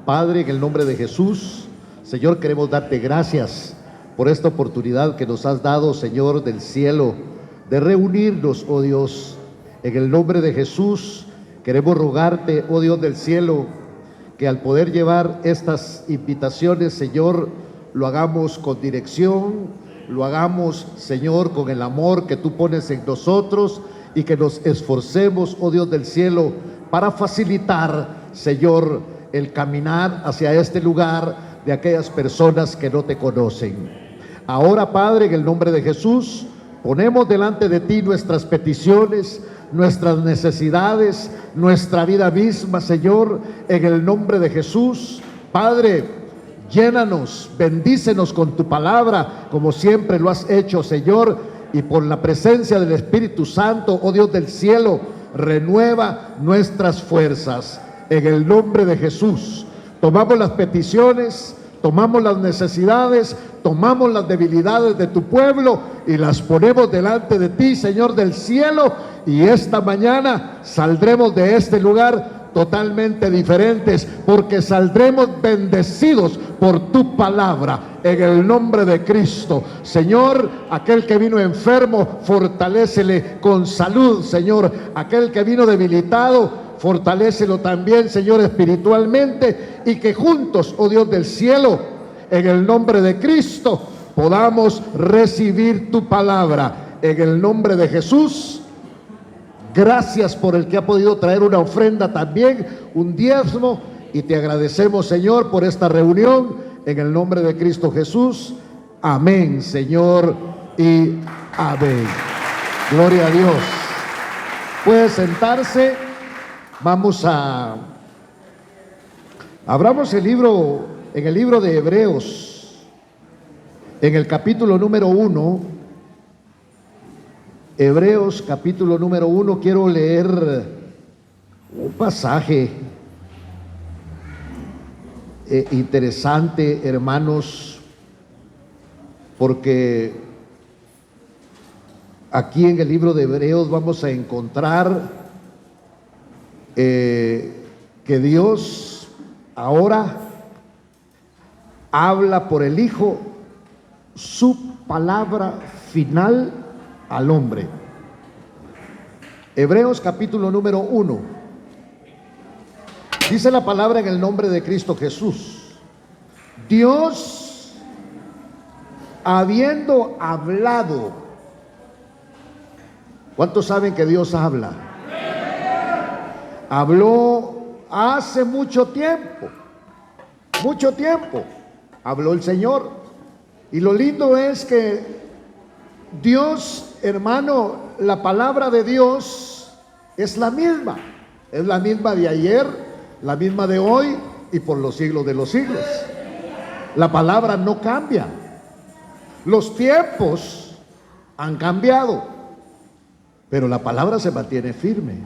Padre, en el nombre de Jesús, Señor, queremos darte gracias por esta oportunidad que nos has dado, Señor del cielo, de reunirnos, oh Dios. En el nombre de Jesús, queremos rogarte, oh Dios del cielo, que al poder llevar estas invitaciones, Señor, lo hagamos con dirección, lo hagamos, Señor, con el amor que tú pones en nosotros, y que nos esforcemos, oh Dios del cielo, para facilitar, Señor, el caminar hacia este lugar de aquellas personas que no te conocen. Ahora, Padre, en el nombre de Jesús, ponemos delante de ti nuestras peticiones, nuestras necesidades, nuestra vida misma, Señor, en el nombre de Jesús. Padre, llénanos, bendícenos con tu palabra, como siempre lo has hecho, Señor, y por la presencia del Espíritu Santo, oh Dios del cielo, renueva nuestras fuerzas. En el nombre de Jesús, tomamos las peticiones, tomamos las necesidades, tomamos las debilidades de tu pueblo y las ponemos delante de ti, Señor del cielo, y esta mañana saldremos de este lugar totalmente diferentes, porque saldremos bendecidos por tu palabra, en el nombre de Cristo. Señor, aquel que vino enfermo, fortalécele con salud, Señor. Aquel que vino debilitado, fortalécelo también, Señor, espiritualmente, y que juntos, oh Dios del cielo, en el nombre de Cristo, podamos recibir tu palabra, en el nombre de Jesús. Gracias por el que ha podido traer una ofrenda también, un diezmo, y te agradecemos, Señor, por esta reunión, en el nombre de Cristo Jesús. Amén, Señor, y amén. Gloria a Dios. Puede sentarse. Abramos el libro, en el libro de Hebreos, en el capítulo número 1. Hebreos capítulo número 1, quiero leer un pasaje interesante, hermanos, porque aquí en el libro de Hebreos vamos a encontrar que Dios ahora habla por el Hijo su palabra final al hombre. Hebreos capítulo número 1. Dice la palabra en el nombre de Cristo Jesús. Dios, habiendo hablado. ¿Cuántos saben que Dios habla? Habló hace mucho tiempo. Mucho tiempo. Habló el Señor. Y lo lindo es que Dios, hermano, la palabra de Dios es la misma de ayer, la misma de hoy y por los siglos de los siglos. La palabra no cambia. Los tiempos han cambiado, pero la palabra se mantiene firme.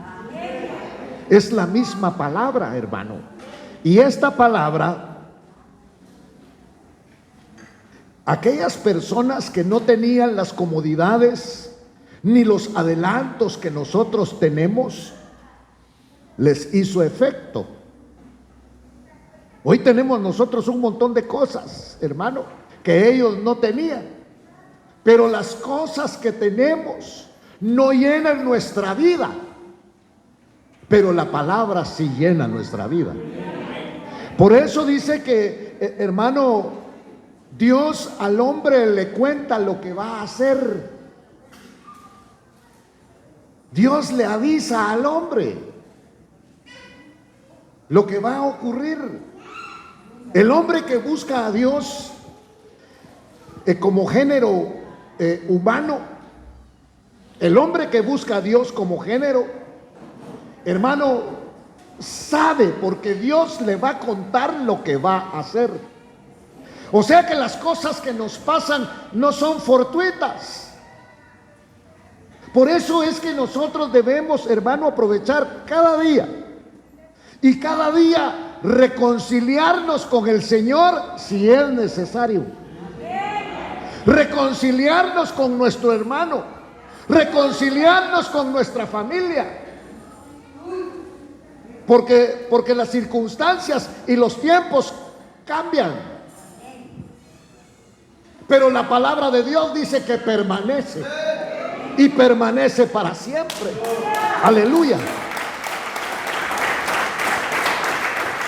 Es la misma palabra, hermano. Y esta palabra, aquellas personas que no tenían las comodidades ni los adelantos que nosotros tenemos, les hizo efecto. Hoy tenemos nosotros un montón de cosas, hermano, que ellos no tenían. Pero las cosas que tenemos no llenan nuestra vida, pero la palabra sí llena nuestra vida. Por eso dice que, hermano, Dios al hombre le cuenta lo que va a hacer. Dios le avisa al hombre lo que va a ocurrir. El hombre que busca a Dios como género humano, el hombre que busca a Dios como género, hermano, sabe, porque Dios le va a contar lo que va a hacer. O sea que las cosas que nos pasan no son fortuitas. Por eso es que nosotros debemos, hermano, aprovechar cada día y cada día reconciliarnos con el Señor si es necesario. Reconciliarnos con nuestro hermano, reconciliarnos con nuestra familia. Porque las circunstancias y los tiempos cambian. Pero la palabra de Dios dice que permanece. Y permanece para siempre. Aleluya.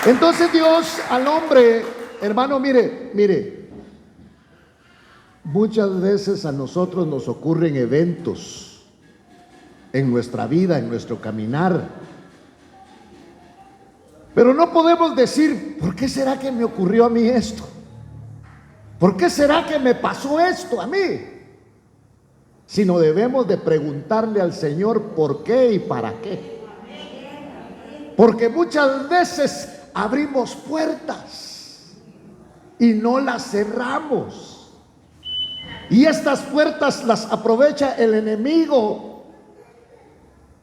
Entonces Dios al hombre, hermano, mire, muchas veces a nosotros nos ocurren eventos en nuestra vida, en nuestro caminar. Pero no podemos decir, ¿por qué será que me ocurrió a mí esto? ¿Por qué será que me pasó esto a mí? Sino debemos de preguntarle al Señor por qué y para qué. Porque muchas veces abrimos puertas y no las cerramos. Y estas puertas las aprovecha el enemigo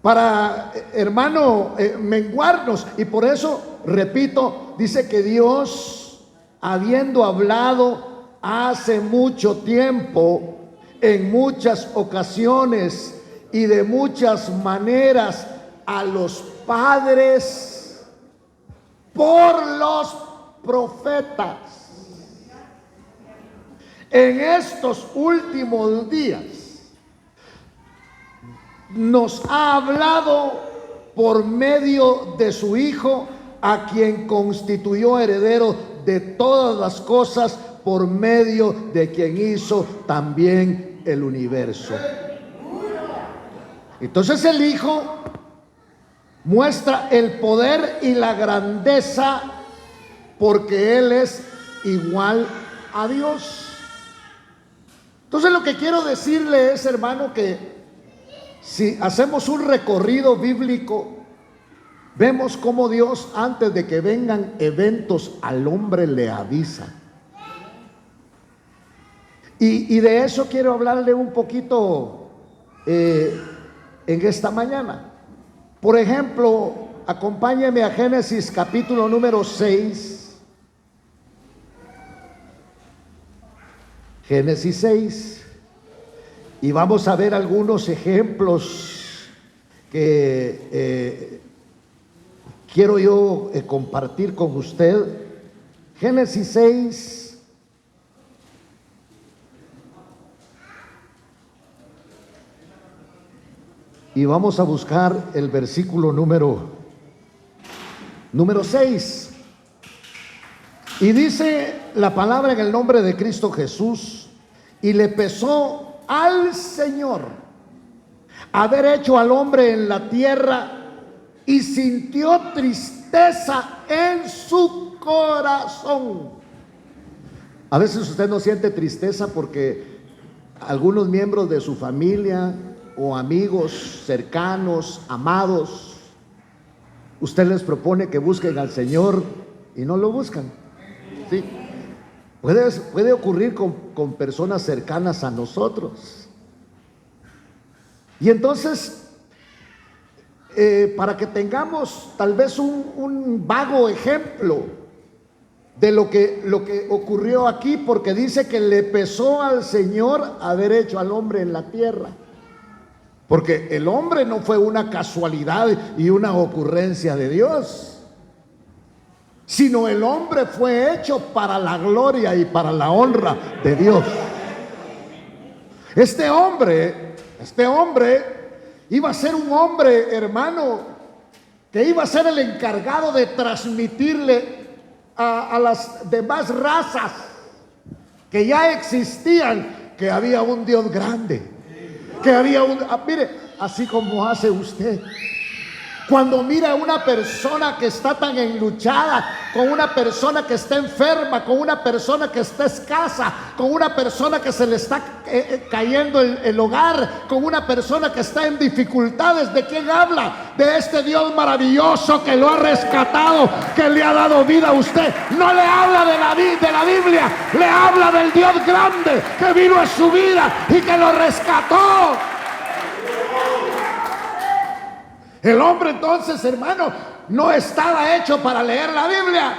para, hermano, menguarnos. Y por eso, repito, dice que Dios, habiendo hablado hace mucho tiempo, en muchas ocasiones y de muchas maneras a los padres por los profetas, en estos últimos días nos ha hablado por medio de su Hijo, a quien constituyó heredero de todas las cosas, por medio de quien hizo también el universo. Entonces el Hijo muestra el poder y la grandeza, porque Él es igual a Dios. Entonces lo que quiero decirle es, hermano, que si hacemos un recorrido bíblico, vemos cómo Dios, antes de que vengan eventos, al hombre le avisa. Y de eso quiero hablarle un poquito en esta mañana. Por ejemplo, acompáñeme a Génesis capítulo número 6. Génesis 6. Y vamos a ver algunos ejemplos que quiero yo compartir con usted. Génesis 6. Y vamos a buscar el versículo número 6. Y dice la palabra en el nombre de Cristo Jesús: y le pesó al Señor haber hecho al hombre en la tierra, y sintió tristeza en su corazón. A veces usted no siente tristeza porque algunos miembros de su familia o amigos cercanos, amados, usted les propone que busquen al Señor y no lo buscan. ¿Sí? Puede ocurrir con personas cercanas a nosotros. Y entonces, para que tengamos tal vez un vago ejemplo de lo que ocurrió aquí, porque dice que le pesó al Señor haber hecho al hombre en la tierra. Porque el hombre no fue una casualidad y una ocurrencia de Dios, sino el hombre fue hecho para la gloria y para la honra de Dios. Este hombre iba a ser un hombre, hermano, que iba a ser el encargado de transmitirle a las demás razas que ya existían, que había un Dios grande, que había mire, así como hace usted cuando mira a una persona que está tan enluchada, con una persona que está enferma, con una persona que está escasa, con una persona que se le está cayendo el hogar, con una persona que está en dificultades. ¿De quién habla? De este Dios maravilloso que lo ha rescatado, que le ha dado vida a usted. No le habla de la Biblia, le habla del Dios grande que vino a su vida y que lo rescató. El hombre entonces, hermano, no estaba hecho para leer la Biblia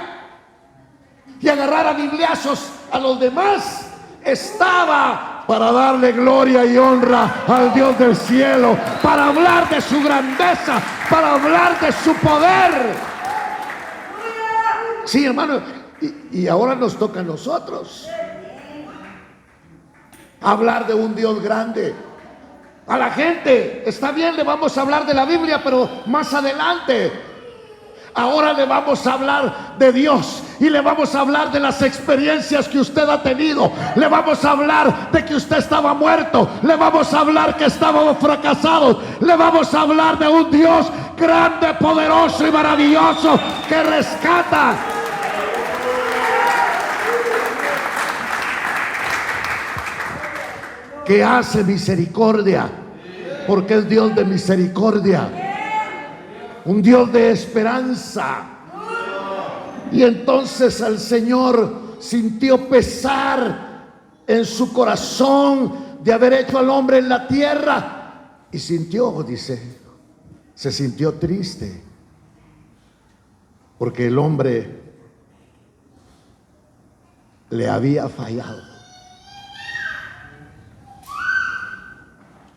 y agarrar a bibliazos a los demás. Estaba para darle gloria y honra al Dios del cielo, para hablar de su grandeza, para hablar de su poder. Sí, hermano, y ahora nos toca a nosotros hablar de un Dios grande. A la gente, está bien, le vamos a hablar de la Biblia, pero más adelante. Ahora le vamos a hablar de Dios y le vamos a hablar de las experiencias que usted ha tenido. Le vamos a hablar de que usted estaba muerto. Le vamos a hablar que estábamos fracasados. Le vamos a hablar de un Dios grande, poderoso y maravilloso que rescata. Que hace misericordia, porque es Dios de misericordia. Un Dios de esperanza. Y entonces el Señor sintió pesar en su corazón de haber hecho al hombre en la tierra. Y sintió, dice, se sintió triste, porque el hombre le había fallado.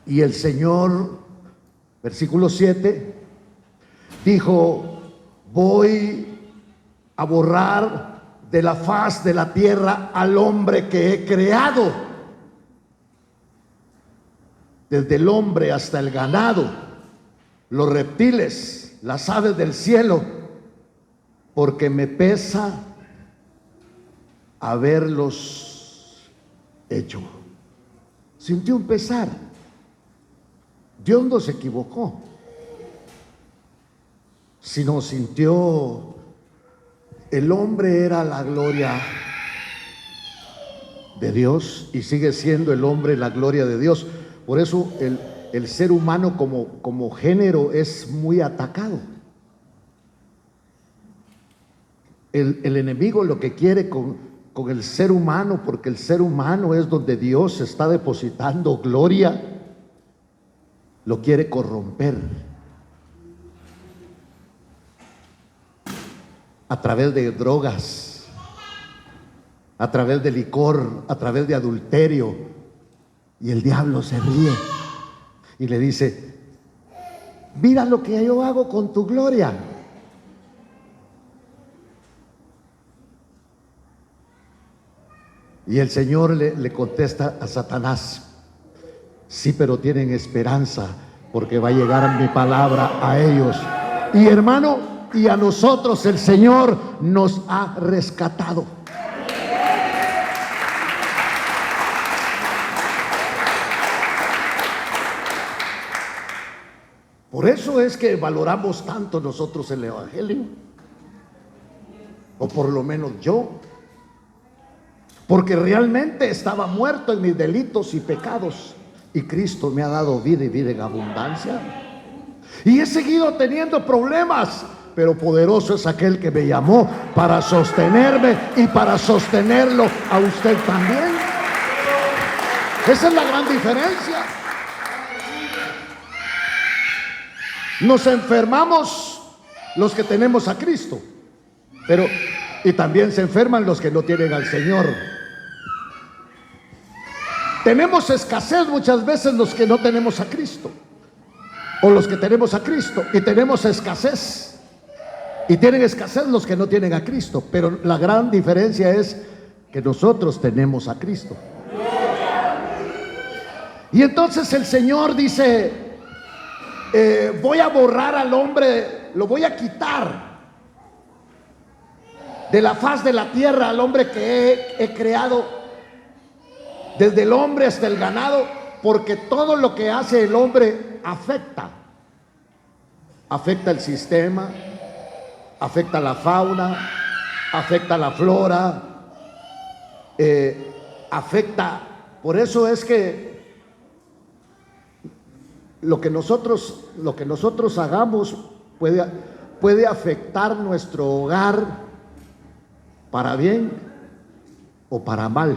Y el Señor, versículo 7, dijo: voy a borrar de la faz de la tierra al hombre que he creado, desde el hombre hasta el ganado, los reptiles, las aves del cielo, porque me pesa haberlos hecho. Sintió un pesar. Dios no se equivocó, sino sintió, el hombre era la gloria de Dios y sigue siendo el hombre la gloria de Dios. Por eso el ser humano como género es muy atacado. El enemigo lo que quiere con el ser humano, porque el ser humano es donde Dios está depositando gloria, lo quiere corromper a través de drogas, a través de licor, a través de adulterio. Y el diablo se ríe y le dice: mira lo que yo hago con tu gloria. Y el Señor le contesta a Satanás: sí, pero tienen esperanza, porque va a llegar mi palabra a ellos. Y hermano, y a nosotros el Señor nos ha rescatado. Por eso es que valoramos tanto nosotros el Evangelio, o por lo menos yo, porque realmente estaba muerto en mis delitos y pecados, y Cristo me ha dado vida y vida en abundancia. Y he seguido teniendo problemas, pero poderoso es aquel que me llamó para sostenerme y para sostenerlo a usted también. Esa es la gran diferencia. Nos enfermamos los que tenemos a Cristo, y también se enferman los que no tienen al Señor. Tenemos escasez muchas veces los que no tenemos a Cristo, o los que tenemos a Cristo, y tenemos escasez, y tienen escasez los que no tienen a Cristo. Pero la gran diferencia es que nosotros tenemos a Cristo. Y entonces el Señor dice: voy a borrar al hombre, lo voy a quitar de la faz de la tierra, al hombre que he creado, desde el hombre hasta el ganado, porque todo lo que hace el hombre afecta el sistema, afecta la fauna, afecta la flora, afecta. Por eso es que lo que nosotros hagamos puede afectar nuestro hogar para bien o para mal.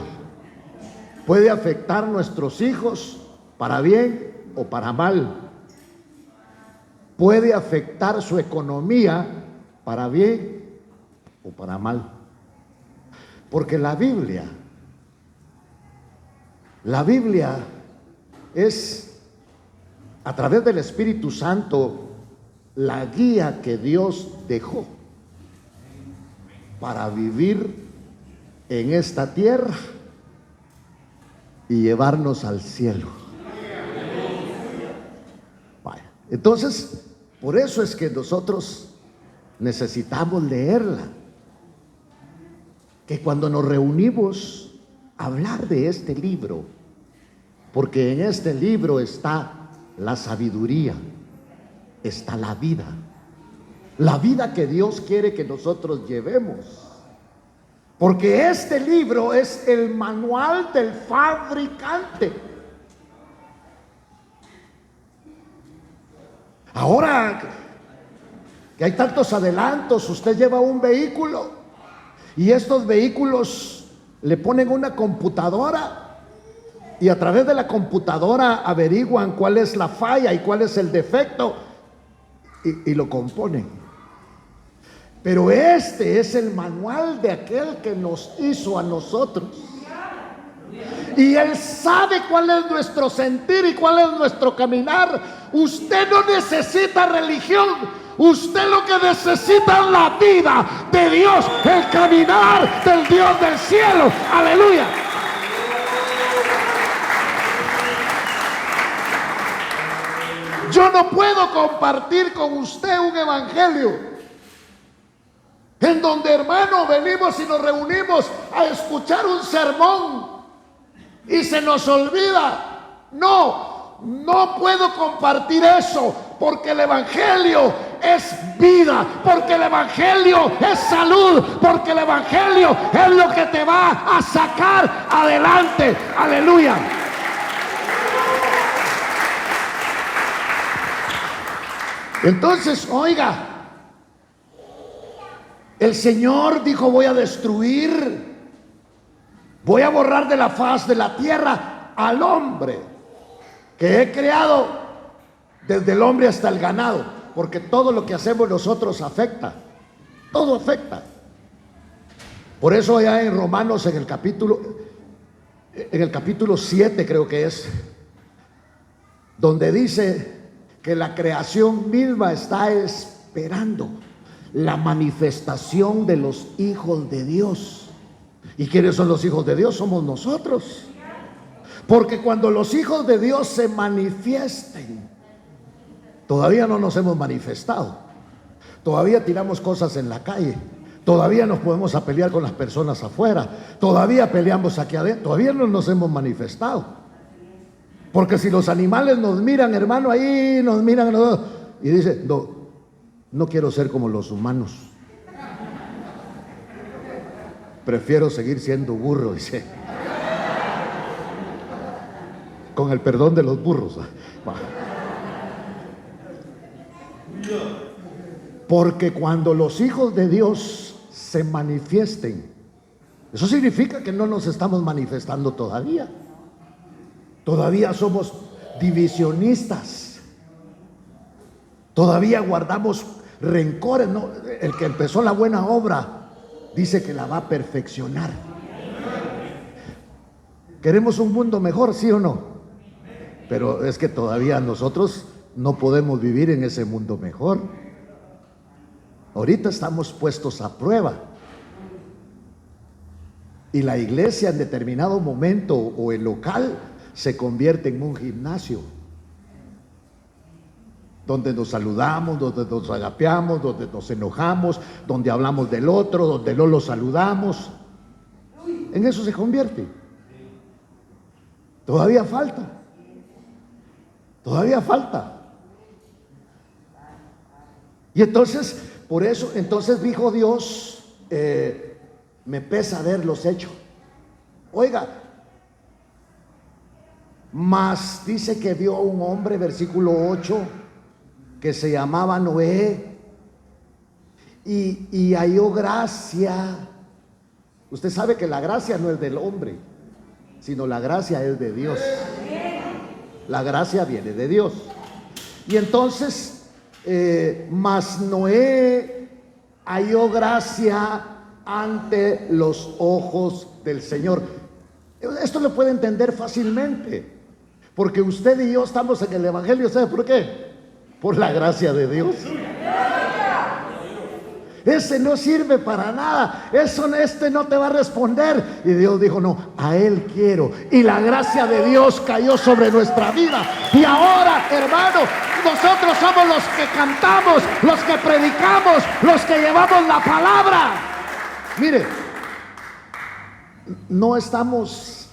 Puede afectar nuestros hijos para bien o para mal. Puede afectar su economía para bien o para mal. Porque la Biblia La Biblia es, a través del Espíritu Santo, la guía que Dios dejó para vivir en esta tierra y llevarnos al cielo. Vaya. Entonces, por eso es que nosotros necesitamos leerla. Que cuando nos reunimos, hablar de este libro, porque en este libro está la sabiduría, está la vida que Dios quiere que nosotros llevemos. Porque este libro es el manual del fabricante. Ahora que hay tantos adelantos, usted lleva un vehículo y estos vehículos le ponen una computadora y a través de la computadora averiguan cuál es la falla y cuál es el defecto y lo componen. Pero este es el manual de aquel que nos hizo a nosotros. Y Él sabe cuál es nuestro sentir y cuál es nuestro caminar. Usted no necesita religión. Usted lo que necesita es la vida de Dios, el caminar del Dios del cielo. Aleluya. Yo no puedo compartir con usted un evangelio en donde, hermano, venimos y nos reunimos a escuchar un sermón y se nos olvida. No puedo compartir eso, porque el evangelio es vida, porque el evangelio es salud, porque el evangelio es lo que te va a sacar adelante. Aleluya. Entonces, oiga, el Señor dijo: voy a destruir, voy a borrar de la faz de la tierra al hombre que he creado, desde el hombre hasta el ganado, porque todo lo que hacemos nosotros afecta, todo afecta. Por eso allá en Romanos, en el capítulo 7 creo que es, donde dice que la creación misma está esperando la manifestación de los hijos de Dios. ¿Y quiénes son los hijos de Dios? Somos nosotros. Porque cuando los hijos de Dios se manifiesten, todavía no nos hemos manifestado, todavía tiramos cosas en la calle, todavía nos podemos a pelear con las personas afuera, todavía peleamos aquí adentro, todavía no nos hemos manifestado. Porque si los animales nos miran, hermano, ahí nos miran y dicen: no quiero ser como los humanos, prefiero seguir siendo burro, dice, con el perdón de los burros. Porque cuando los hijos de Dios se manifiesten, eso significa que no nos estamos manifestando todavía. Todavía somos divisionistas, todavía guardamos rencores, ¿no? El que empezó la buena obra dice que la va a perfeccionar. ¿Queremos un mundo mejor, sí o no? Pero es que todavía nosotros no podemos vivir en ese mundo mejor. Ahorita estamos puestos a prueba. Y la iglesia en determinado momento, o el local, se convierte en un gimnasio donde nos saludamos, donde nos agapeamos, donde nos enojamos, donde hablamos del otro, donde no lo saludamos. En eso se convierte. Todavía falta. Todavía falta. Y entonces, por eso, entonces dijo Dios, me pesa haberlos hecho. Oiga, mas dice que vio a un hombre, versículo 8, que se llamaba Noé, y halló gracia. Usted sabe que la gracia no es del hombre, sino la gracia es de Dios. La gracia viene de Dios. Y entonces, mas Noé halló gracia ante los ojos del Señor. Esto lo puede entender fácilmente, porque usted y yo estamos en el Evangelio. ¿Sabe por qué? Por la gracia de Dios. Ese no sirve para nada, este no te va a responder. Y Dios dijo: no, a él quiero. Y la gracia de Dios cayó sobre nuestra vida. Y ahora, hermano, nosotros somos los que cantamos, los que predicamos, los que llevamos la palabra. Mire, no estamos,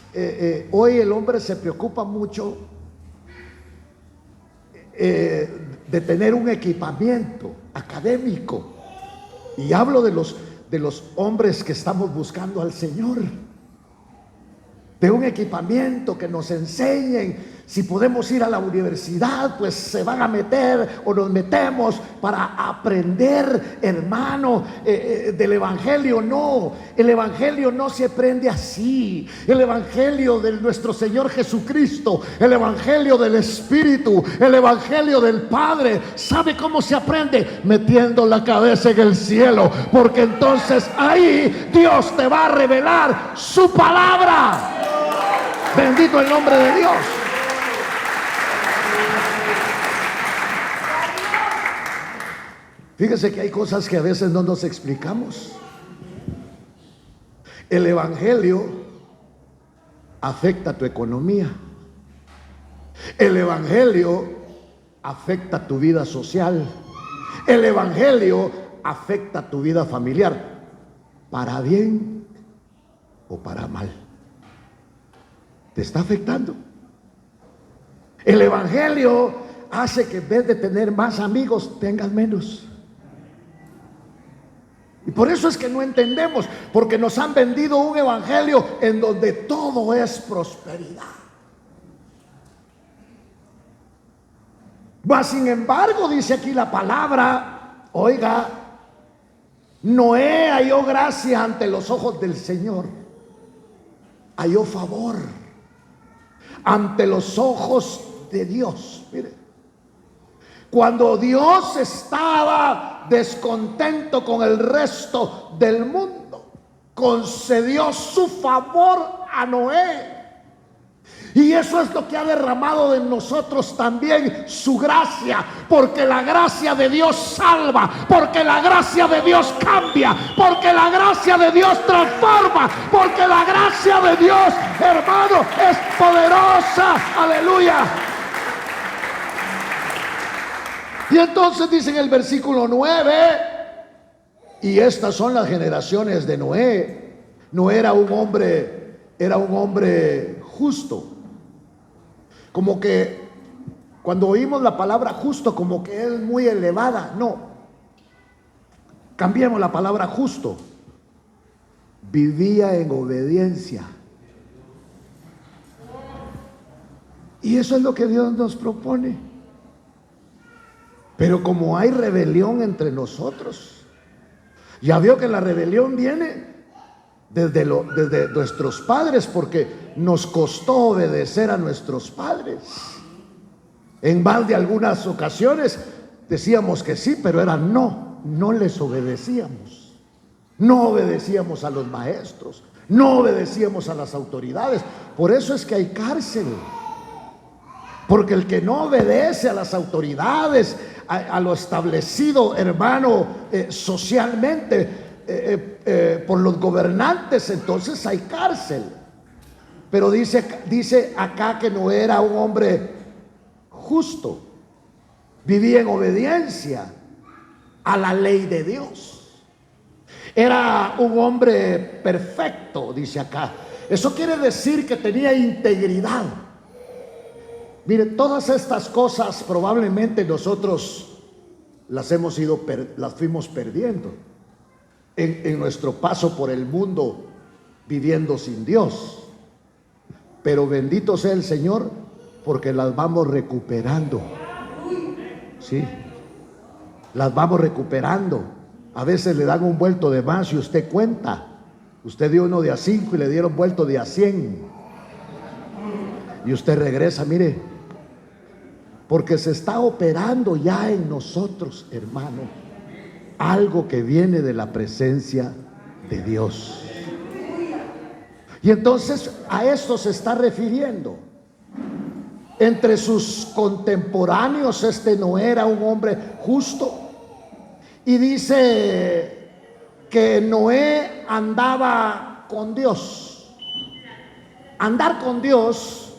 hoy el hombre se preocupa mucho de tener un equipamiento académico. Y hablo de los hombres que estamos buscando al Señor, de un equipamiento que nos enseñen. Si podemos ir a la universidad, pues se van a meter o nos metemos para aprender, hermano, del Evangelio. No, el Evangelio no se aprende así. El Evangelio de nuestro Señor Jesucristo, el Evangelio del Espíritu, el Evangelio del Padre, ¿sabe cómo se aprende? Metiendo la cabeza en el cielo, porque entonces ahí Dios te va a revelar su palabra. Bendito el nombre de Dios. Fíjese que hay cosas que a veces no nos explicamos. El Evangelio afecta tu economía. El Evangelio afecta tu vida social. El Evangelio afecta tu vida familiar, para bien o para mal. Te está afectando. El Evangelio hace que en vez de tener más amigos, tengas menos. Y por eso es que no entendemos, porque nos han vendido un evangelio en donde todo es prosperidad. Mas sin embargo, dice aquí la palabra, oiga, Noé halló gracia ante los ojos del Señor, halló favor ante los ojos de Dios. Mire, cuando Dios estaba descontento con el resto del mundo, concedió su favor a Noé. Y eso es lo que ha derramado en nosotros también, su gracia, porque la gracia de Dios salva, porque la gracia de Dios cambia, porque la gracia de Dios transforma, porque la gracia de Dios, hermano, es poderosa. Aleluya. Y entonces dice en el versículo 9, y estas son las generaciones de Noé. Noé era un hombre justo. Como que cuando oímos la palabra justo, como que es muy elevada. No, cambiemos la palabra justo. Vivía en obediencia. Y eso es lo que Dios nos propone. Pero como hay rebelión entre nosotros, ya veo que la rebelión viene desde nuestros padres, porque nos costó obedecer a nuestros padres. En más de algunas ocasiones decíamos que sí, pero era no les obedecíamos. No obedecíamos a los maestros, no obedecíamos a las autoridades. Por eso es que hay cárcel, porque el que no obedece a las autoridades, a lo establecido, hermano, socialmente, por los gobernantes, entonces hay cárcel. Pero dice acá que no era un hombre justo, vivía en obediencia a la ley de Dios, era un hombre perfecto, dice acá. Eso quiere decir que tenía integridad. Mire, todas estas cosas probablemente nosotros las fuimos perdiendo en nuestro paso por el mundo viviendo sin Dios. Pero bendito sea el Señor, porque las vamos recuperando. Sí, las vamos recuperando. A veces le dan un vuelto de más y usted cuenta. Usted dio uno de a 5 y le dieron vuelto de a 100. Y usted regresa, mire, porque se está operando ya en nosotros, hermano, algo que viene de la presencia de Dios. Y entonces a esto se está refiriendo. Entre sus contemporáneos, Noé era un hombre justo. Y dice que Noé andaba con Dios. Andar con Dios,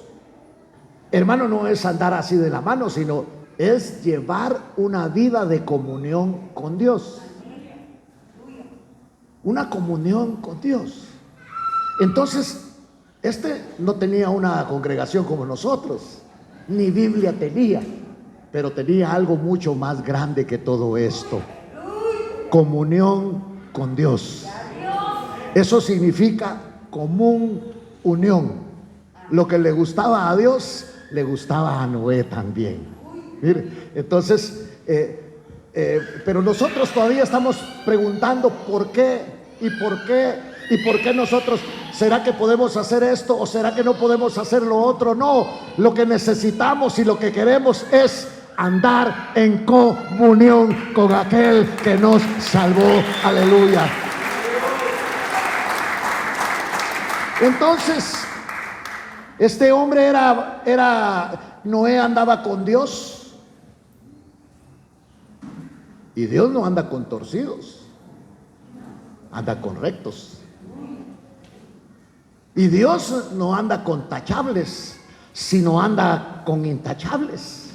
hermano, no es andar así de la mano, sino es llevar una vida de comunión con Dios. Una comunión con Dios. Entonces, no tenía una congregación como nosotros, ni Biblia tenía, pero tenía algo mucho más grande que todo esto: comunión con Dios. Eso significa común unión. Lo que le gustaba a Dios, le gustaba a Noé también. Mire, entonces, pero nosotros todavía estamos preguntando por qué y por qué y por qué nosotros. ¿Será que podemos hacer esto o será que no podemos hacer lo otro? No, lo que necesitamos y lo que queremos es andar en comunión con aquel que nos salvó. Aleluya. Entonces, este hombre Noé andaba con Dios, y Dios no anda con torcidos, anda con rectos. Y Dios no anda con tachables, sino anda con intachables.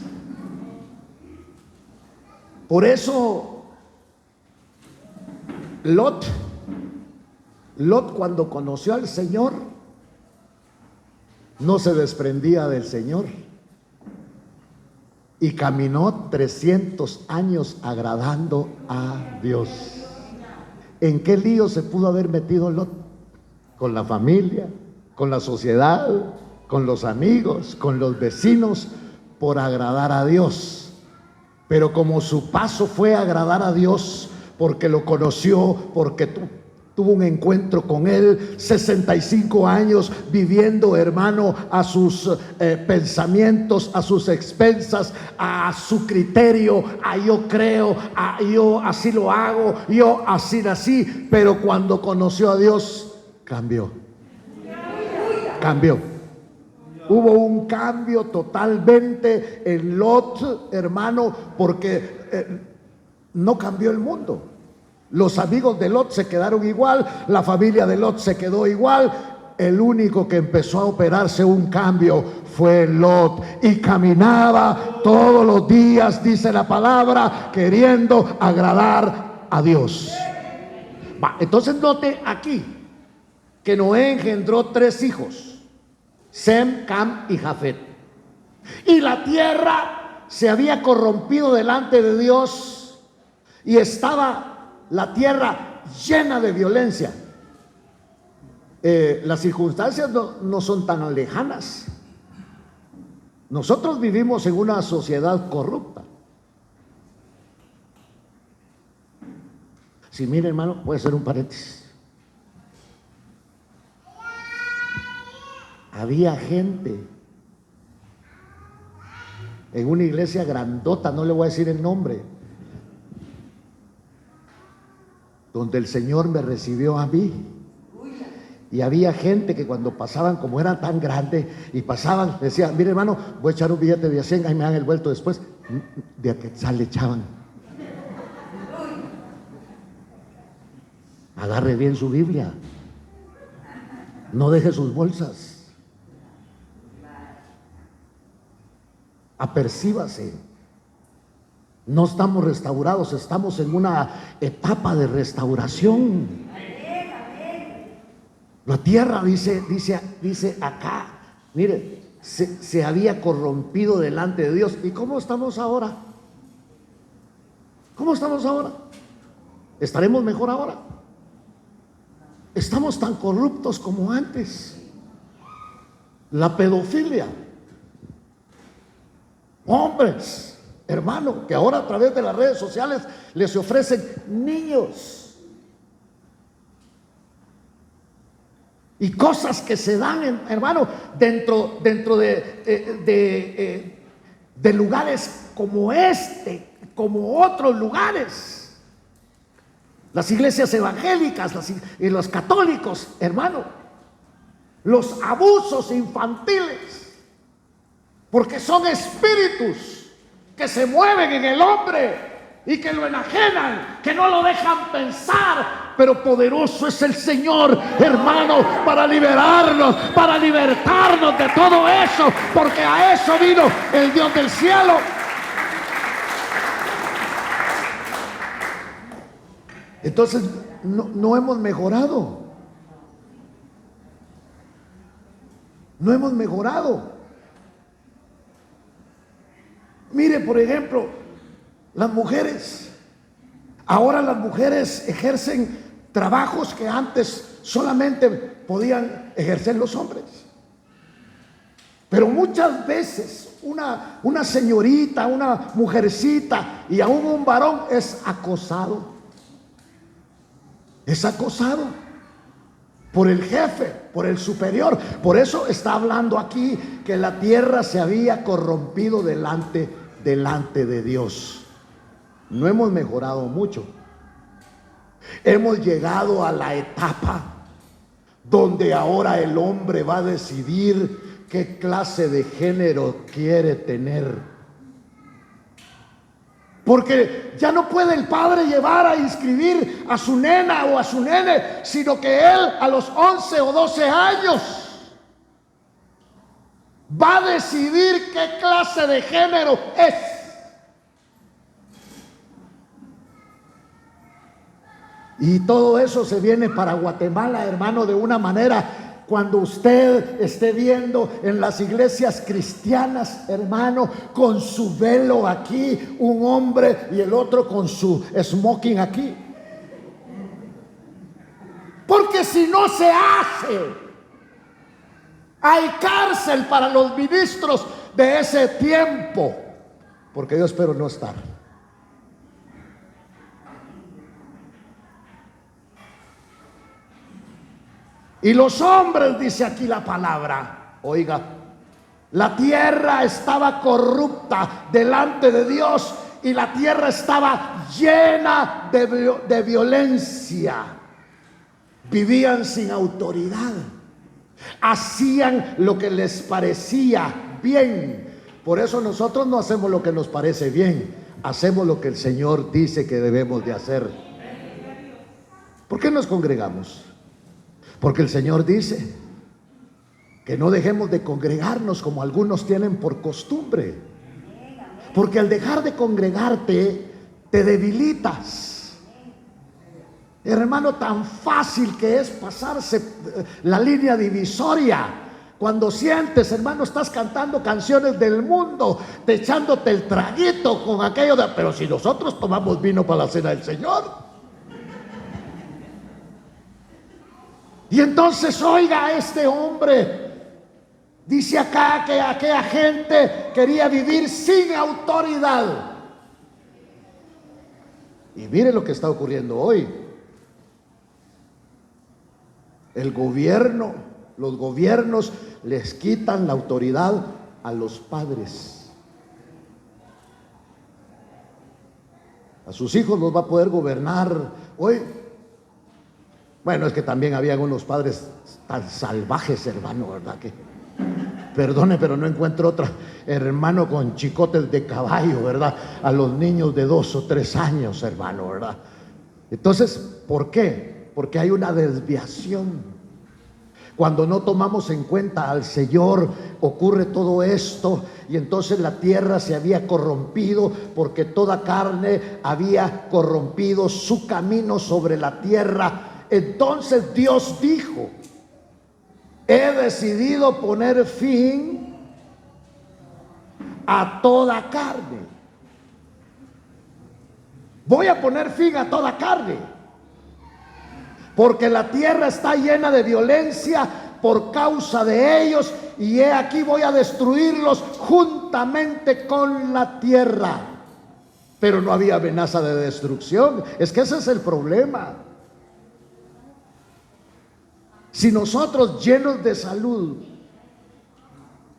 Por eso Lot cuando conoció al Señor, no se desprendía del Señor y caminó 300 años agradando a Dios. ¿En qué lío se pudo haber metido Lot? Con la familia, con la sociedad, con los amigos, con los vecinos, por agradar a Dios. Pero como su paso fue agradar a Dios, porque lo conoció, porque tuvo un encuentro con Él, 65 años viviendo, hermano, a sus pensamientos, a sus expensas, a su criterio, a yo creo, a yo así lo hago, yo así nací. Pero cuando conoció a Dios, cambió. Hubo un cambio totalmente en Lot, hermano, porque no cambió el mundo. Los amigos de Lot se quedaron igual, la familia de Lot se quedó igual. El único que empezó a operarse un cambio fue Lot, y caminaba todos los días, dice la palabra, queriendo agradar a Dios. Entonces note aquí que Noé engendró 3 hijos: Sem, Cam y Jafet. Y la tierra se había corrompido delante de Dios, y estaba la tierra llena de violencia. Las circunstancias no son tan lejanas. Nosotros vivimos en una sociedad corrupta. Si mire, hermano, puede ser un paréntesis. Había gente en una iglesia grandota, no le voy a decir el nombre, donde el Señor me recibió a mí. Y había gente que cuando pasaban, como eran tan grandes, y pasaban, decía: mire, hermano, voy a echar un billete de 100, ahí me dan el vuelto después. De a quetzal le echaban. Agarre bien su Biblia, no deje sus bolsas. Apercíbase. No estamos restaurados, estamos en una etapa de restauración. La tierra, dice acá, mire, se había corrompido delante de Dios. ¿Y cómo estamos ahora? ¿Cómo estamos ahora? ¿Estaremos mejor ahora? Estamos tan corruptos como antes. La pedofilia. Hombres, hermano, que ahora a través de las redes sociales les ofrecen niños. Y cosas que se dan, hermano, dentro de lugares como como otros lugares. Las iglesias evangélicas y los católicos, hermano. los abusos infantiles, porque son espíritus que se mueven en el hombre y que lo enajenan, que no lo dejan pensar. Pero poderoso es el Señor, hermano, para liberarnos, para libertarnos de todo eso, porque a eso vino el Dios del cielo. Entonces no hemos mejorado. No hemos mejorado. Mire, por ejemplo, las mujeres. Ahora las mujeres ejercen trabajos que antes solamente podían ejercer los hombres. Pero muchas veces una señorita, una mujercita y aún un varón es acosado. Es acosado por el jefe, por el superior. Por eso está hablando aquí que la tierra se había corrompido delante de Dios. No hemos mejorado mucho. Hemos llegado a la etapa donde ahora el hombre va a decidir qué clase de género quiere tener. Porque ya no puede el padre llevar a inscribir a su nena o a su nene, sino que él a los 11 o 12 años va a decidir qué clase de género es. Y todo eso se viene para Guatemala, hermano, de una manera. Cuando usted esté viendo en las iglesias cristianas, hermano, con su velo aquí, un hombre y el otro con su smoking aquí. Porque si no se hace, hay cárcel para los ministros de ese tiempo. Porque yo espero no estar. Y los hombres, dice aquí la palabra, oiga, la tierra estaba corrupta delante de Dios y la tierra estaba llena de violencia. Vivían sin autoridad, hacían lo que les parecía bien. Por eso nosotros no hacemos lo que nos parece bien, hacemos lo que el Señor dice que debemos de hacer. ¿Por qué nos congregamos? Porque el Señor dice que no dejemos de congregarnos como algunos tienen por costumbre. Porque al dejar de congregarte, te debilitas. Hermano, tan fácil que es pasarse la línea divisoria. Cuando sientes, hermano, estás cantando canciones del mundo, te echándote el traguito con aquello de, pero si nosotros tomamos vino para la cena del Señor. Y entonces, oiga, este hombre dice acá que aquella gente quería vivir sin autoridad. Y mire lo que está ocurriendo hoy. El gobierno, los gobiernos les quitan la autoridad a los padres. A sus hijos los va a poder gobernar hoy. Bueno, es que también habían unos padres tan salvajes, hermano, ¿verdad? Que, perdone, pero no encuentro otra, hermano, con chicotes de caballo, ¿verdad? A los niños de 2 o 3 años, hermano, ¿verdad? Entonces, ¿por qué? Porque hay una desviación. Cuando no tomamos en cuenta al Señor, ocurre todo esto, y entonces la tierra se había corrompido, porque toda carne había corrompido su camino sobre la tierra. Entonces Dios dijo: he decidido poner fin a toda carne. Voy a poner fin a toda carne, porque la tierra está llena de violencia por causa de ellos, y he aquí voy a destruirlos juntamente con la tierra. Pero no había amenaza de destrucción. Es que ese es el problema. Si nosotros llenos de salud,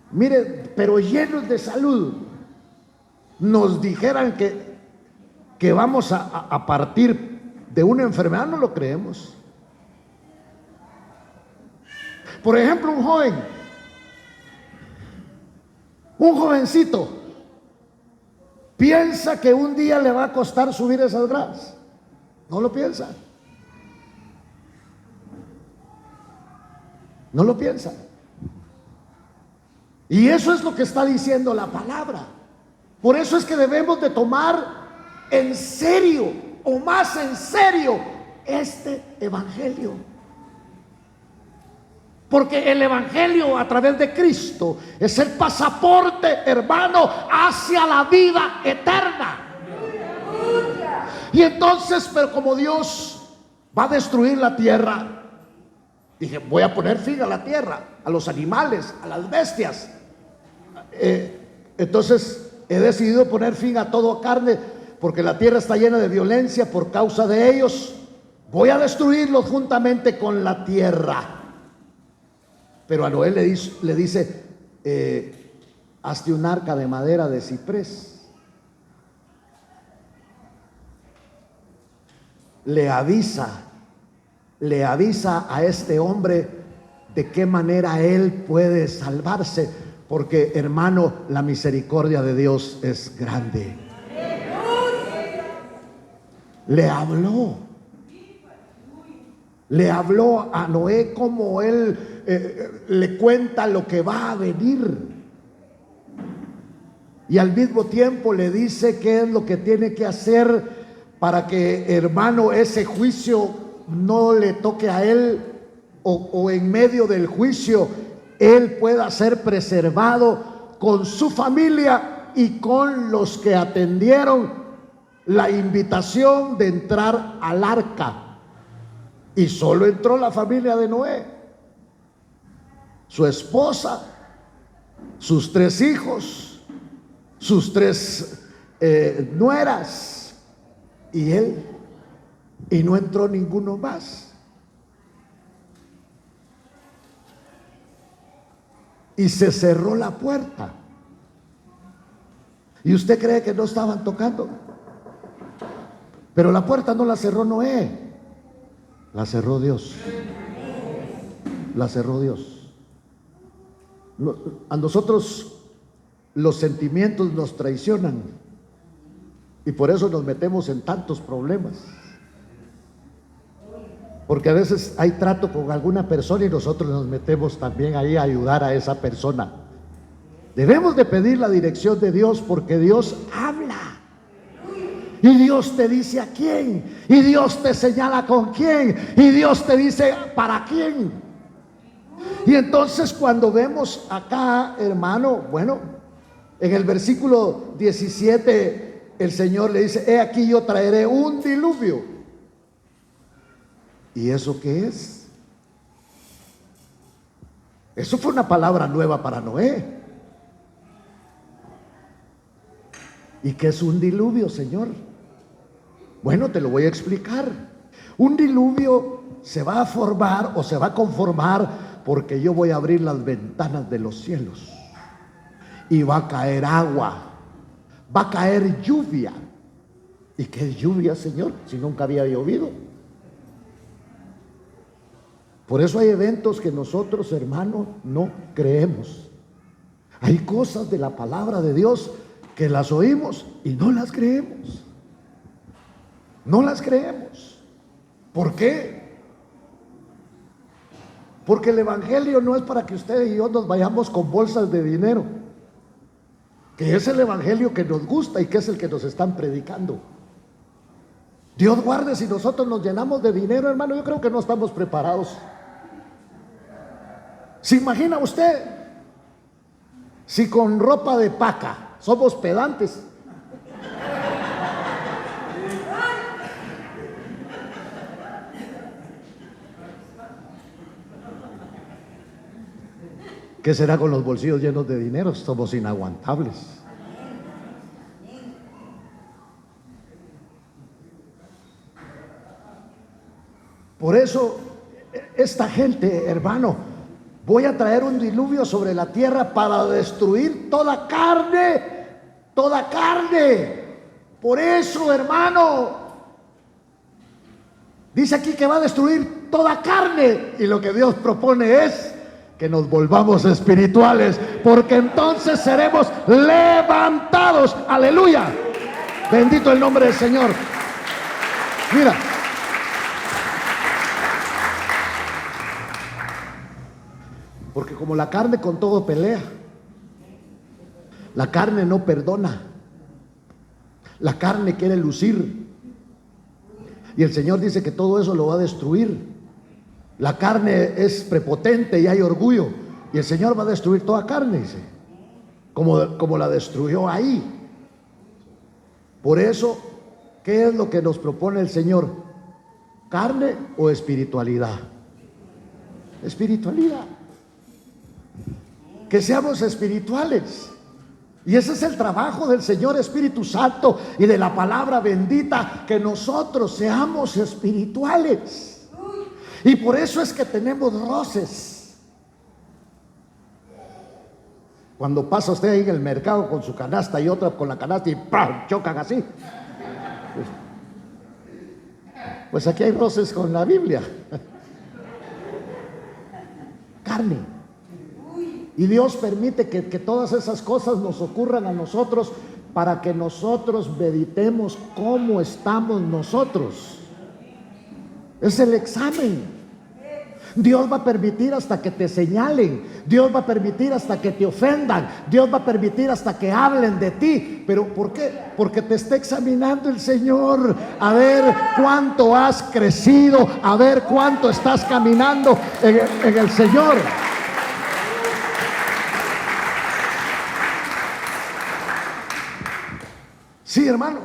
mire, pero llenos de salud, nos dijeran que vamos a partir de una enfermedad, no lo creemos. Por ejemplo, un jovencito, piensa que un día le va a costar subir esas gradas. No lo piensa. No lo piensa. Y eso es lo que está diciendo la palabra. Por eso es que debemos de tomar en serio, o más en serio, este evangelio. Porque el evangelio a través de Cristo es el pasaporte, hermano, hacia la vida eterna. Y entonces, pero como Dios va a destruir la tierra, dije, voy a poner fin a la tierra, a los animales, a las bestias. Entonces he decidido poner fin a toda carne, porque la tierra está llena de violencia por causa de ellos. Voy a destruirlos juntamente con la tierra. Pero a Noé le dice, hazte un arca de madera de ciprés. Le avisa a este hombre de qué manera él puede salvarse, porque, hermano, la misericordia de Dios es grande. Le habló a Noé como él le cuenta lo que va a venir, y al mismo tiempo le dice qué es lo que tiene que hacer para que, hermano, ese juicio no le toque a él, o en medio del juicio él pueda ser preservado con su familia y con los que atendieron la invitación de entrar al arca. Y solo entró la familia de Noé, su esposa, sus 3 hijos, sus 3 nueras y él, y no entró ninguno más. Y se cerró la puerta. ¿Y usted cree que no estaban tocando? Pero la puerta no la cerró Noé, la cerró Dios. La cerró Dios. A nosotros los sentimientos nos traicionan, y por eso nos metemos en tantos problemas. Porque a veces hay trato con alguna persona y nosotros nos metemos también ahí a ayudar a esa persona. Debemos de pedir la dirección de Dios, porque Dios habla. Y Dios te dice a quién, y Dios te señala con quién, y Dios te dice para quién. Y entonces cuando vemos acá, hermano, bueno, en el versículo 17 el Señor le dice, he aquí yo traeré un diluvio. ¿Y eso qué es? Eso fue una palabra nueva para Noé. ¿Y qué es un diluvio, Señor? Bueno, te lo voy a explicar. Un diluvio se va a formar o se va a conformar porque yo voy a abrir las ventanas de los cielos y va a caer agua, va a caer lluvia. ¿Y qué es lluvia, Señor? Si nunca había llovido. Por eso hay eventos que nosotros, hermanos, no creemos. Hay cosas de la palabra de Dios que las oímos y no las creemos. No las creemos. ¿Por qué? Porque el evangelio no es para que usted y yo nos vayamos con bolsas de dinero, que es el evangelio que nos gusta y que es el que nos están predicando. Dios guarde si nosotros nos llenamos de dinero, hermano, yo creo que no estamos preparados. ¿Se imagina usted si con ropa de paca somos pedantes? ¿Qué será con los bolsillos llenos de dinero? Somos inaguantables. Por eso, esta gente, hermano, voy a traer un diluvio sobre la tierra para destruir toda carne, toda carne. Por eso, hermano, dice aquí que va a destruir toda carne. Y lo que Dios propone es que nos volvamos espirituales, porque entonces seremos levantados. Aleluya. Bendito el nombre del Señor. Mira, porque como la carne con todo pelea, la carne no perdona, la carne quiere lucir, y el Señor dice que todo eso lo va a destruir. La carne es prepotente y hay orgullo, y el Señor va a destruir toda carne, dice, como la destruyó ahí. Por eso, ¿qué es lo que nos propone el Señor? ¿Carne o espiritualidad? Espiritualidad. Que seamos espirituales. Y ese es el trabajo del Señor Espíritu Santo y de la palabra bendita, que nosotros seamos espirituales. Y por eso es que tenemos roces. Cuando pasa usted ahí en el mercado con su canasta y otra con la canasta y ¡pam!, chocan así. Pues aquí hay roces con la Biblia. Carne. Y Dios permite que todas esas cosas nos ocurran a nosotros para que nosotros meditemos cómo estamos nosotros. Es el examen. Dios va a permitir hasta que te señalen, Dios va a permitir hasta que te ofendan, Dios va a permitir hasta que hablen de ti. ¿Pero por qué? Porque te está examinando el Señor, a ver cuánto has crecido, a ver cuánto estás caminando en el Señor. Sí, hermano,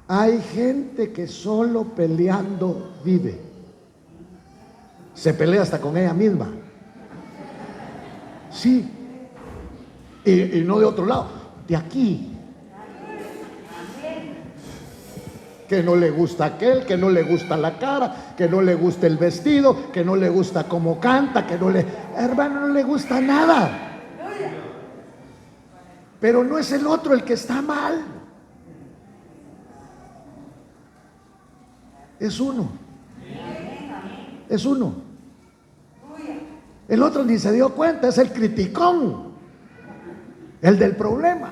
hay gente que solo peleando vive. Se pelea hasta con ella misma. Sí. Y no de otro lado, de aquí. Que no le gusta aquel, que no le gusta la cara, que no le gusta el vestido, que no le gusta cómo canta, que no le... Hermano, no le gusta nada. Pero no es el otro el que está mal. Es uno. Es uno. El otro ni se dio cuenta, es el criticón, el del problema.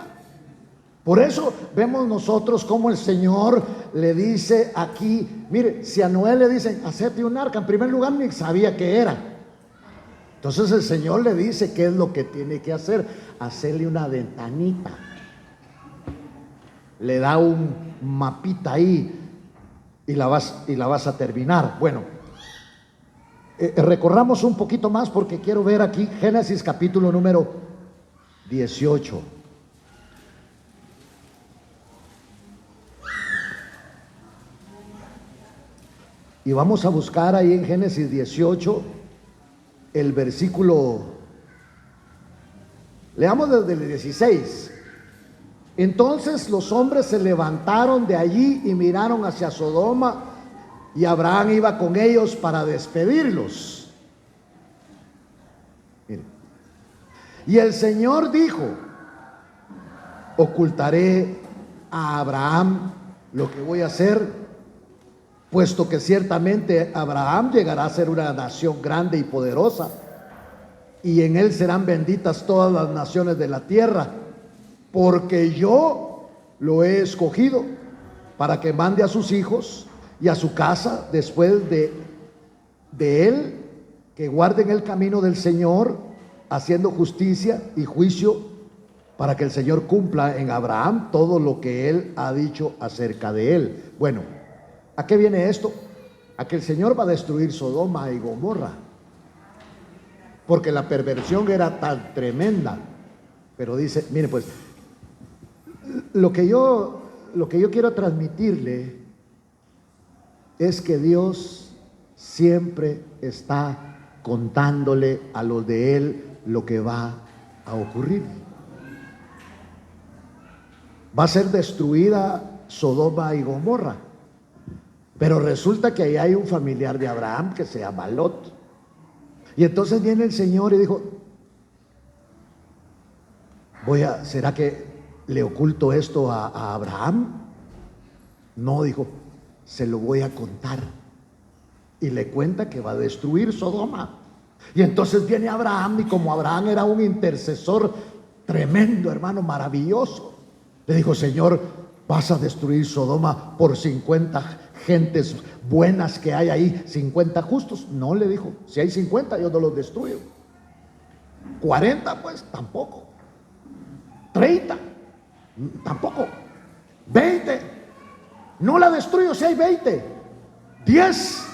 Por eso vemos nosotros como el Señor le dice aquí, mire, si a Noé le dicen, hacete un arca, en primer lugar ni sabía qué era. Entonces el Señor le dice qué es lo que tiene que hacer, hacerle una ventanita. Le da un mapita ahí y la vas a terminar. Bueno, recorramos un poquito más porque quiero ver aquí Génesis capítulo número 18. Y vamos a buscar ahí en Génesis 18 el versículo, leamos desde el 16. Entonces los hombres se levantaron de allí y miraron hacia Sodoma, y Abraham iba con ellos para despedirlos. Miren. Y el Señor dijo, ocultaré a Abraham lo que voy a hacer, puesto que ciertamente Abraham llegará a ser una nación grande y poderosa, y en él serán benditas todas las naciones de la tierra, porque yo lo he escogido para que mande a sus hijos y a su casa después de él, que guarden el camino del Señor, haciendo justicia y juicio, para que el Señor cumpla en Abraham todo lo que él ha dicho acerca de él. Bueno, ¿a qué viene esto? A que el Señor va a destruir Sodoma y Gomorra, porque la perversión era tan tremenda. Pero dice, mire pues, lo que yo quiero transmitirle es que Dios siempre está contándole a los de él lo que va a ocurrir. Va a ser destruida Sodoma y Gomorra, pero resulta que ahí hay un familiar de Abraham que se llama Lot. Y entonces viene el Señor y dijo, ¿será que le oculto esto a Abraham? No, dijo, se lo voy a contar. Y le cuenta que va a destruir Sodoma. Y entonces viene Abraham, y como Abraham era un intercesor tremendo, hermano, maravilloso, le dijo: Señor, vas a destruir Sodoma por 50 gentes buenas que hay ahí, 50 justos. No, le dijo, si hay 50 yo no los destruyo. 40 pues tampoco. 30 tampoco. 20 no la destruyo si hay 20. 10,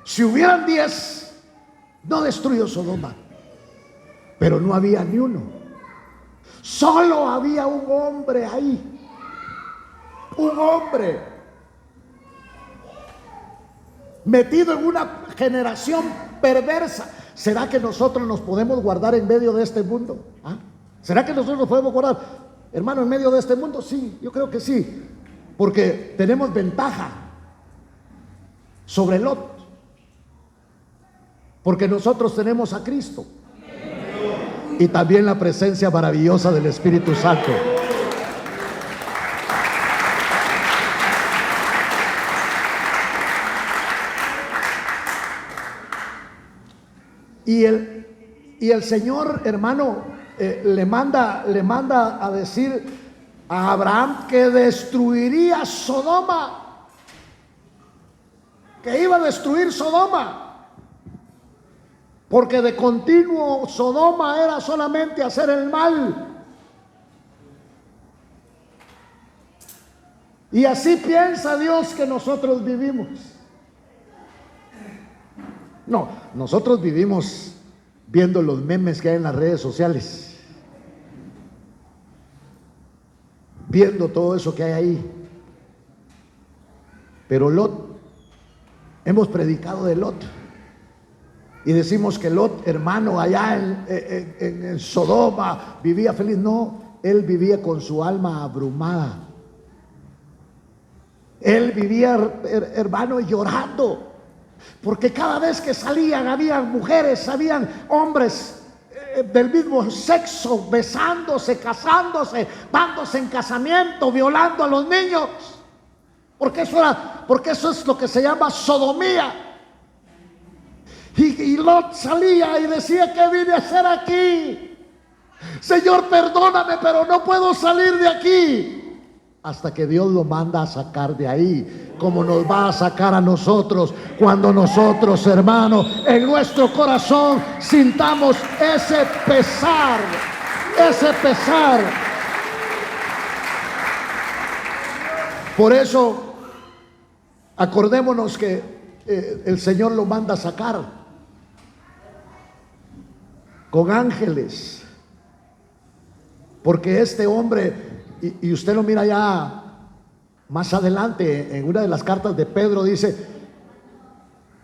si hubieran 10, no destruyo Sodoma. Pero no había ni uno. Solo había un hombre ahí. Un hombre metido en una generación perversa. ¿Será que nosotros nos podemos guardar en medio de este mundo? ¿Ah? ¿Será que nosotros nos podemos guardar, hermano, en medio de este mundo? Sí, yo creo que sí, porque tenemos ventaja sobre Lot, porque nosotros tenemos a Cristo y también la presencia maravillosa del Espíritu Santo. Y el Señor, hermano, le manda a decir a Abraham que destruiría Sodoma, que iba a destruir Sodoma, porque de continuo Sodoma era solamente hacer el mal. Y así piensa Dios que nosotros vivimos. No, nosotros vivimos viendo los memes que hay en las redes sociales, viendo todo eso que hay ahí. Pero Lot, hemos predicado de Lot y decimos que Lot, hermano, allá en Sodoma vivía feliz. No, él vivía con su alma abrumada. Él vivía, hermano, llorando, porque cada vez que salían habían mujeres, habían hombres del mismo sexo besándose, casándose, dándose en casamiento, violando a los niños, porque eso es lo que se llama sodomía. Y Lot salía y decía: ¿qué vine a hacer aquí? Señor, perdóname, pero no puedo salir de aquí. Hasta que Dios lo manda a sacar de ahí, como nos va a sacar a nosotros cuando nosotros, hermanos, en nuestro corazón sintamos ese pesar, ese pesar. Por eso, acordémonos que el Señor lo manda a sacar con ángeles, porque este hombre, y usted lo mira ya más adelante en una de las cartas de Pedro, dice,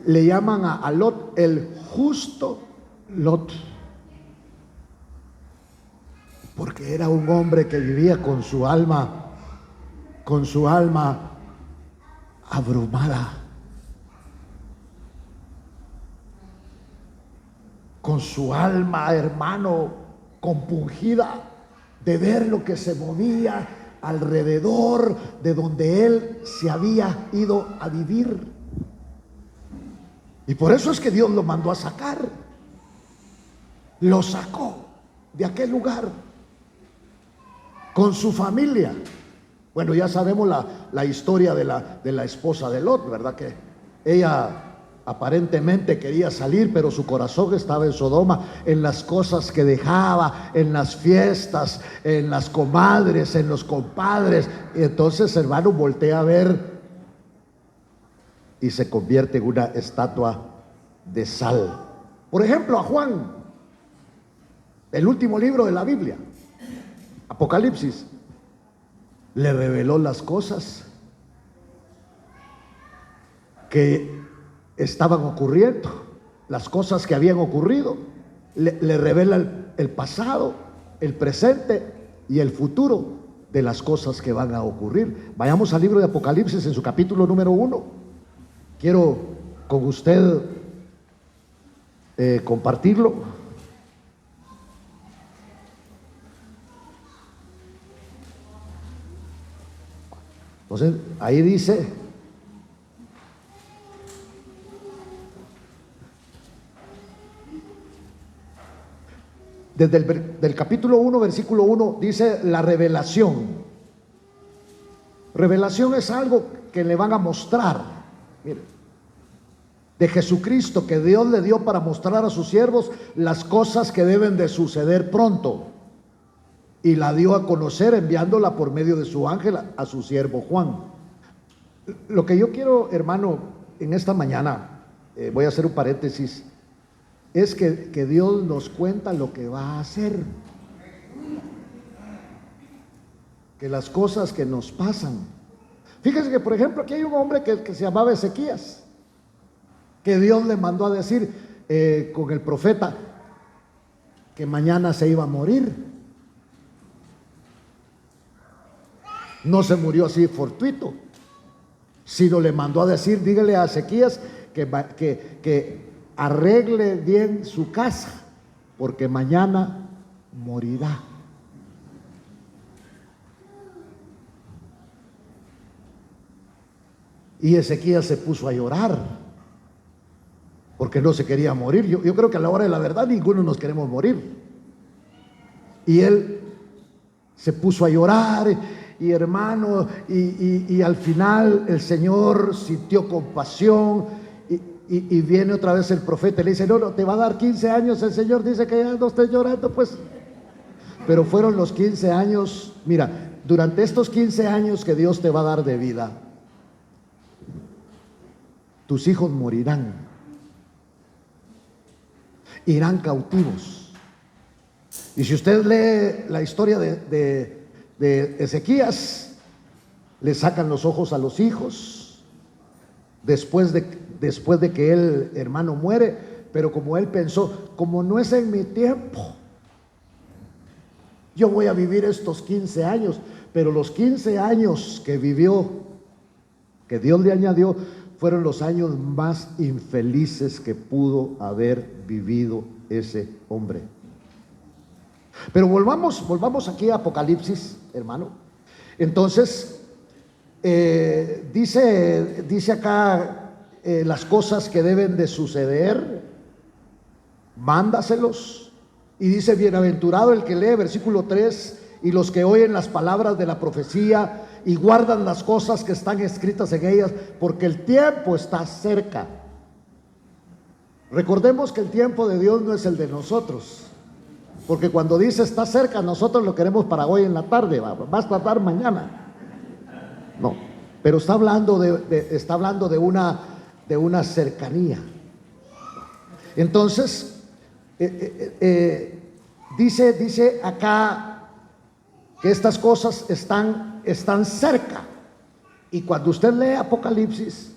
le llaman a Lot el justo Lot, porque era un hombre que vivía con su alma abrumada, con su alma, hermano, compungida de ver lo que se movía alrededor de donde él se había ido a vivir. Y por eso es que Dios lo mandó a sacar. Lo sacó de aquel lugar con su familia. Bueno, ya sabemos la historia de la esposa de Lot, ¿verdad? Que ella aparentemente quería salir, pero su corazón estaba en Sodoma, en las cosas que dejaba, en las fiestas, en las comadres, en los compadres. Y entonces, hermano, voltea a ver y se convierte en una estatua de sal. Por ejemplo, a Juan, el último libro de la Biblia, Apocalipsis, le reveló las cosas que estaban ocurriendo, las cosas que habían ocurrido. Le revela el pasado, el presente y el futuro de las cosas que van a ocurrir. Vayamos al libro de Apocalipsis en su capítulo número 1. Quiero con usted compartirlo. Entonces, ahí dice: desde del capítulo 1, versículo 1, dice la revelación. Revelación es algo que le van a mostrar, mire, de Jesucristo, que Dios le dio para mostrar a sus siervos las cosas que deben de suceder pronto, y la dio a conocer enviándola por medio de su ángel a su siervo Juan. Lo que yo quiero, hermano, en esta mañana, voy a hacer un paréntesis, es que Dios nos cuenta lo que va a hacer, que las cosas que nos pasan. Fíjense que, por ejemplo, aquí hay un hombre que se llamaba Ezequías, que Dios le mandó a decir con el profeta que mañana se iba a morir. No se murió así fortuito, sino le mandó a decir, dígale a Ezequías que arregle bien su casa, porque mañana morirá. Y Ezequías se puso a llorar, porque no se quería morir. Yo creo que a la hora de la verdad ninguno nos queremos morir. Y él se puso a llorar, y hermano, y al final el Señor sintió compasión, y viene otra vez el profeta y le dice, no, te va a dar 15 años, el Señor dice que ya no estés llorando, pues. Pero fueron los 15 años, mira, durante estos 15 años que Dios te va a dar de vida, tus hijos morirán, irán cautivos. Y si usted lee la historia de Ezequías, le sacan los ojos a los hijos después de que él, hermano, muere. Pero como él pensó, como no es en mi tiempo, yo voy a vivir estos 15 años. Pero los 15 años que vivió, que Dios le añadió, fueron los años más infelices que pudo haber vivido ese hombre. Pero volvamos aquí a Apocalipsis, hermano. Entonces, dice acá las cosas que deben de suceder, mándaselos, y dice, bienaventurado el que lee, versículo 3, y los que oyen las palabras de la profecía y guardan las cosas que están escritas en ellas, porque el tiempo está cerca. Recordemos que el tiempo de Dios no es el de nosotros, porque cuando dice está cerca, nosotros lo queremos para hoy en la tarde, va a tardar mañana. No, pero está hablando de una cercanía. Entonces, dice acá que estas cosas están cerca. Y cuando usted lee Apocalipsis,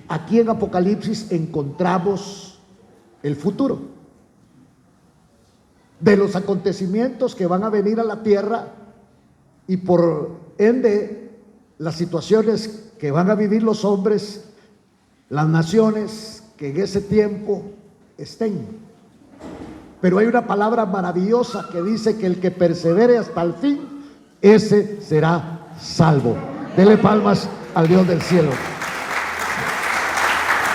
aquí en Apocalipsis encontramos el futuro de los acontecimientos que van a venir a la tierra, y por ende las situaciones que van a vivir los hombres, las naciones que en ese tiempo estén. Pero hay una palabra maravillosa que dice que el que persevere hasta el fin, ese será salvo. Dele palmas al Dios del cielo.